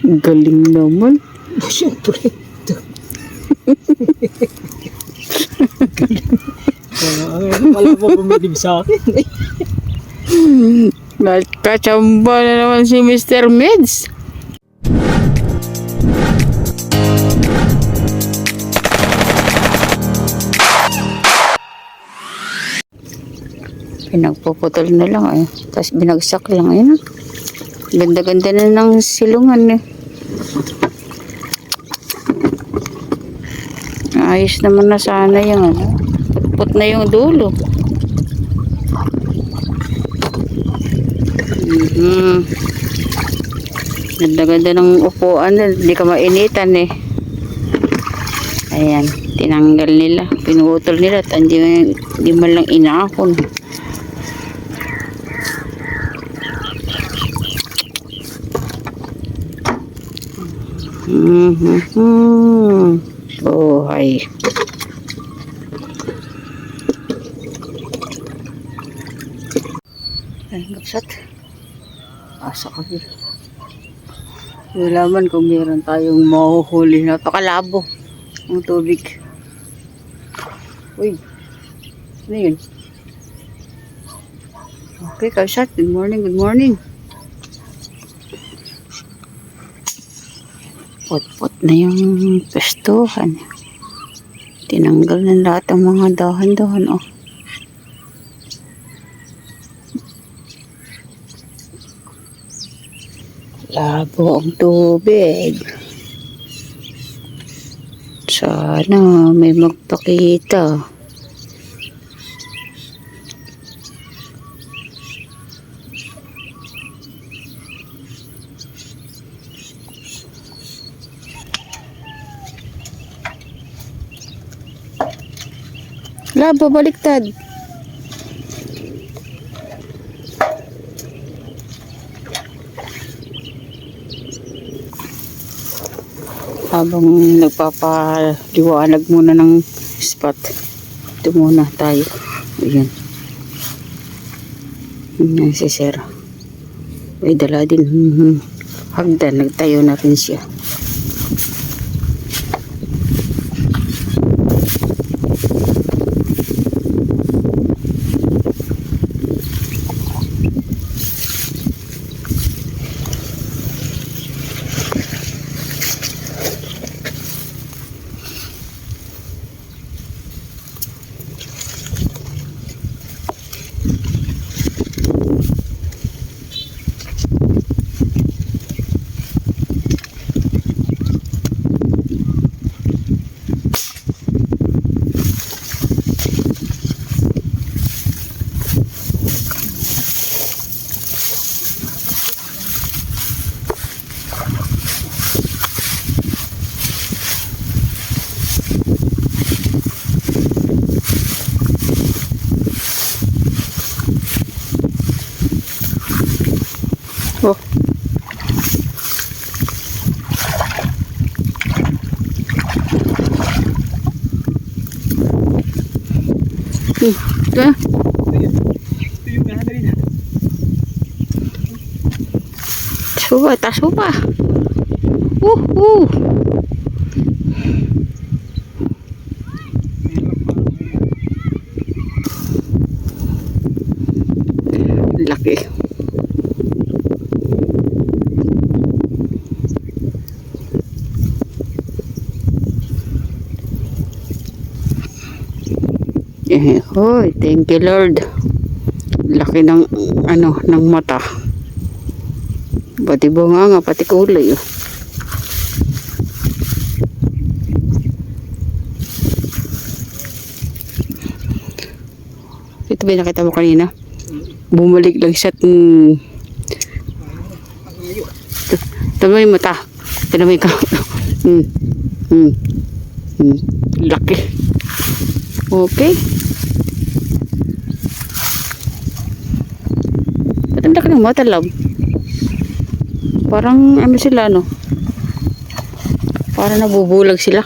Galing naman. Siyempre. Wala pa bumilib sa akin. Kachamba na naman si Mr. Mids. Pinagpuputol na lang eh. Tapos binagsak lang. Ayun. Ganda-ganda na ng silungan eh. Ayos naman na sana yung ano. Put na yung dulo. Ganda-ganda ng upuan. Hindi ka mainitan eh. Ayan. Tinanggal nila. Pinutol nila. At hindi man lang inaakon. Oh, ay. Ay, gapsat. Asa kami. Nalaman kung meron tayong mahuhuli. Napakalabo ang tubig. Uy. Ano yun? Okay, kapsat. Good morning, good morning. Pot-pot na yung pestuhan. Tinanggal na lahat ang mga dahan-dahan. Oh. Labo ang tubig. Sana may magpakita. Labo, baliktad. Habang nagpapaliwanag muna ng spot, ito muna tayo. Ayan. Ayan si Sir. Ay, dala din. Hagdan, nagtayo na rin siya. Oh. Ito. Suba, tasuba. Laki. Hoy, thank you Lord. Laki ng ano, ng mata. Pati bunga nga, pati kulay. Oh. Ito ba nakita mo kanina? Bumalik lang siya. Tama yung mata. Tama yung laki. Okay. Ba't ang laki ng mata, love? Parang ano sila, no? Parang nabubulag sila.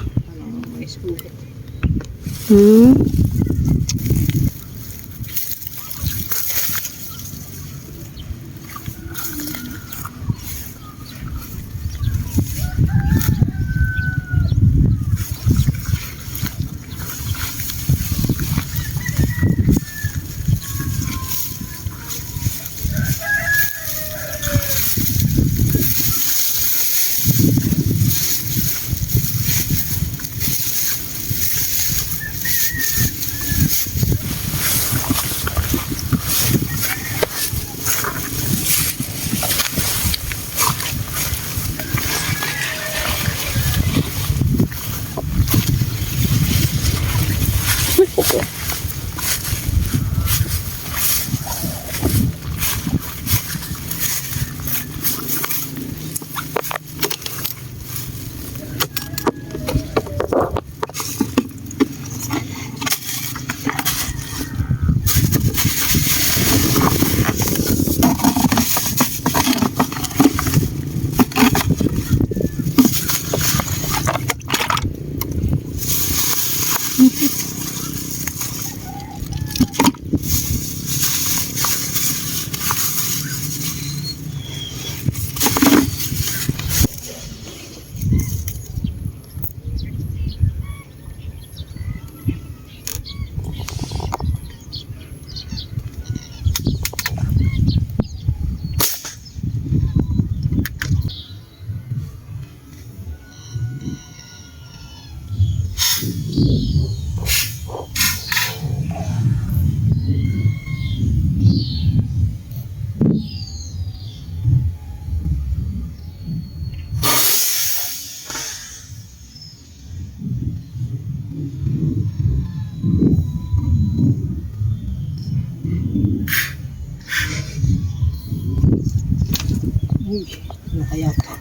Ano kaya to?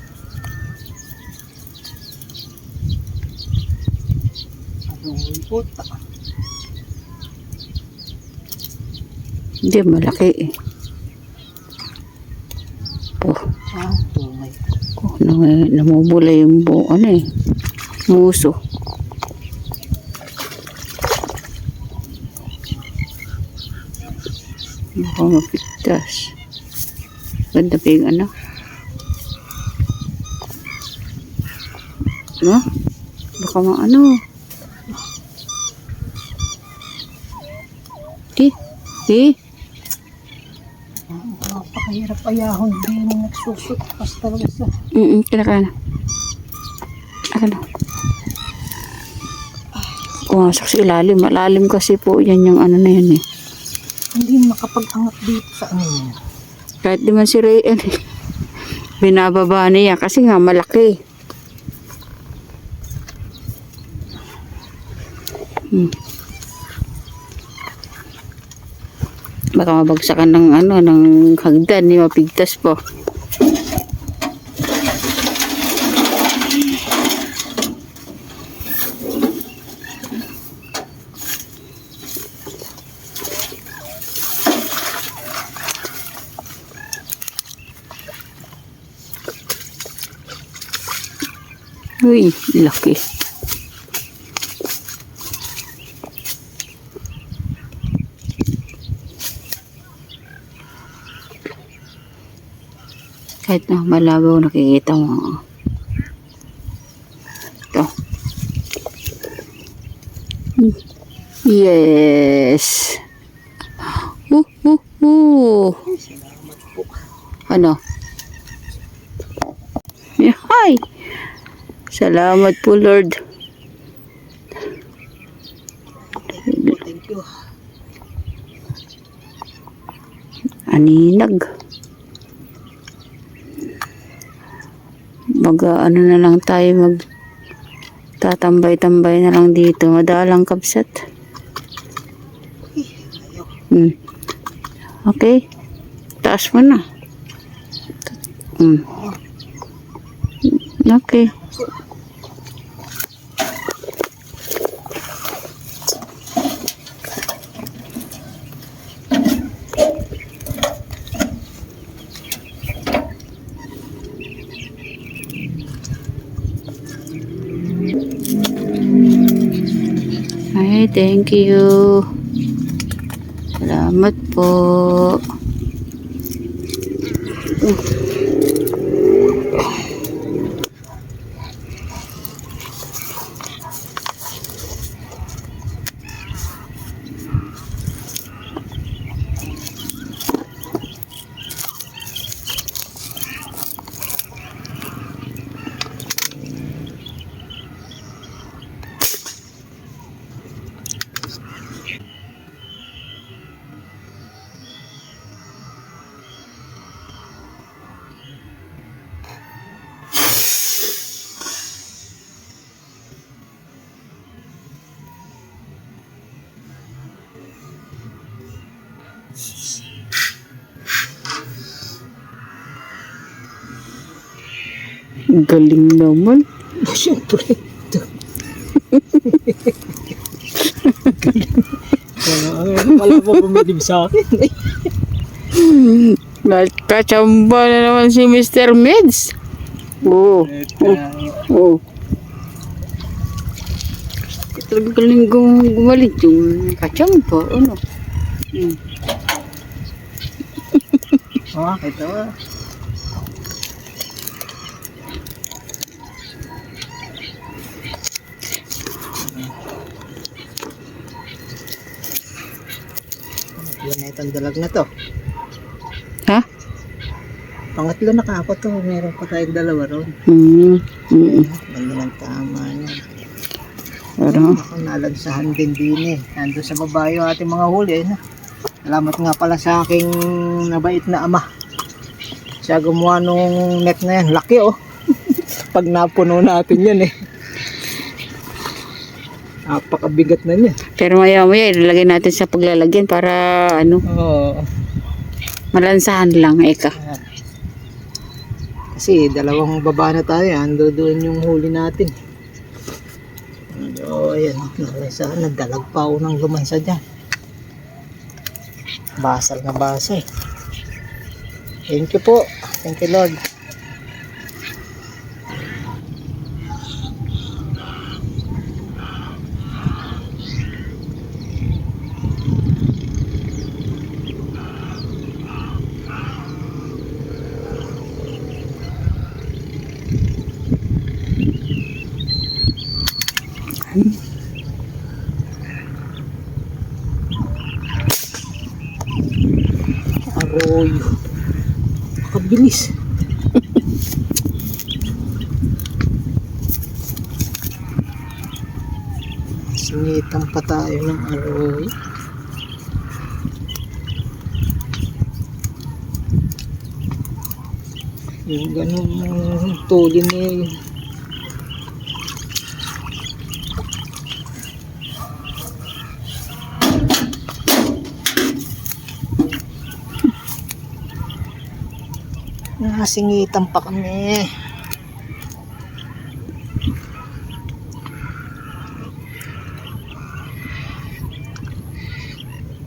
Anong puta? Hindi, malaki eh. Oh, Tungay. namumula yung ano eh. Muso. Mukhang mapigtas. Ganda pa yung ano. Ano? Baka ano. Napakahirap ayahon. Hindi mo nagsusukas talaga sa... Kinakana. Ano? Pumasok sa ilalim. Malalim kasi po yan yung ano na yan eh. Hindi makapag-angat dito sa ano niya. Kahit di man si Ray, binababa niya kasi nga malaki. Baka mabagsakan ng ano, ng hagdan, ni mapigtas po. Uy, laki. Kahit na malabaw nakikita mo. Ito. Yes. Salamat po. Ano? Hi. Salamat po, Lord. Thank you. Aninag. Ano na lang tayo, tatambay-tambay na lang dito. Madalang kabsat. Okay. Taas mo na. Okay. Ay, thank you. Salamat po. Galing naman. Siyempre. Wala po bumilib sa akin. Kachamba na naman si Mr. Mids. Oo. Oo. Talagang galing gumalit yung kachamba. Ano? Kita mo. Yan na itong dalag na to. Ha? Pangatlo na ka ako to. Meron pa tayong dalawa ron. Ganda ng tama niya. Pero, Ako nalansahan din eh. Nandun sa baba yung ating mga huli. Salamat nga pala sa aking nabait na ama. Siya gumawa nung net na yan. Laki oh. Pag napuno natin yan eh. Napakabigat na niya. pero maya-maya ilalagay natin sa paglalagyan para ano, Oo. malansahan lang, eka. Kasi dalawang baba na tayo, ando doon yung huli natin. So, ayan, nagdalag pa ako ng lumansa dyan. Basal na basal. Thank you po. Thank you, Lord. Arroyo. Kabilis. Singitan pa tayo ng arroyo. Yung ganun tuli niya. Nasingitan pa kami.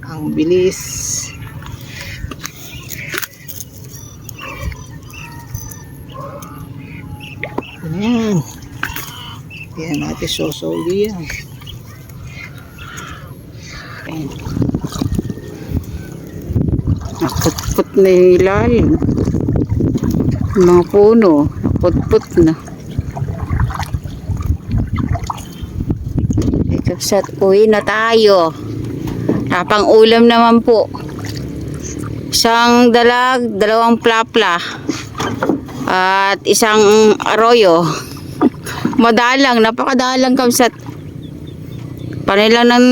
Ang bilis. Ayan. Ayan natin sosoli yan. Ayan. Nakutput na yung ilalim. Mga puno, nakutput na. Kapsat, uwi na tayo. Tapang ulam naman po. Isang dalag, dalawang plapla. At isang arroyo. Madalang, napakadalang kapsat. Panay lang ng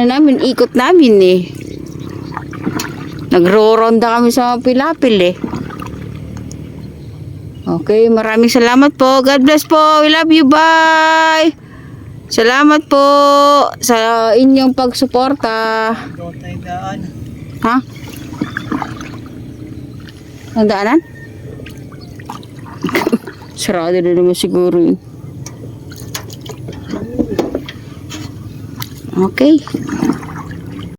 namin, ikot namin eh. Nagro-ronda kami sa pilapil eh. Okay, maraming salamat po. God bless po. We love you. Bye. Salamat po sa inyong pagsuporta. Doon tayo daan. Ha? Ang daanan? Sarado na naman siguro yun. Okay.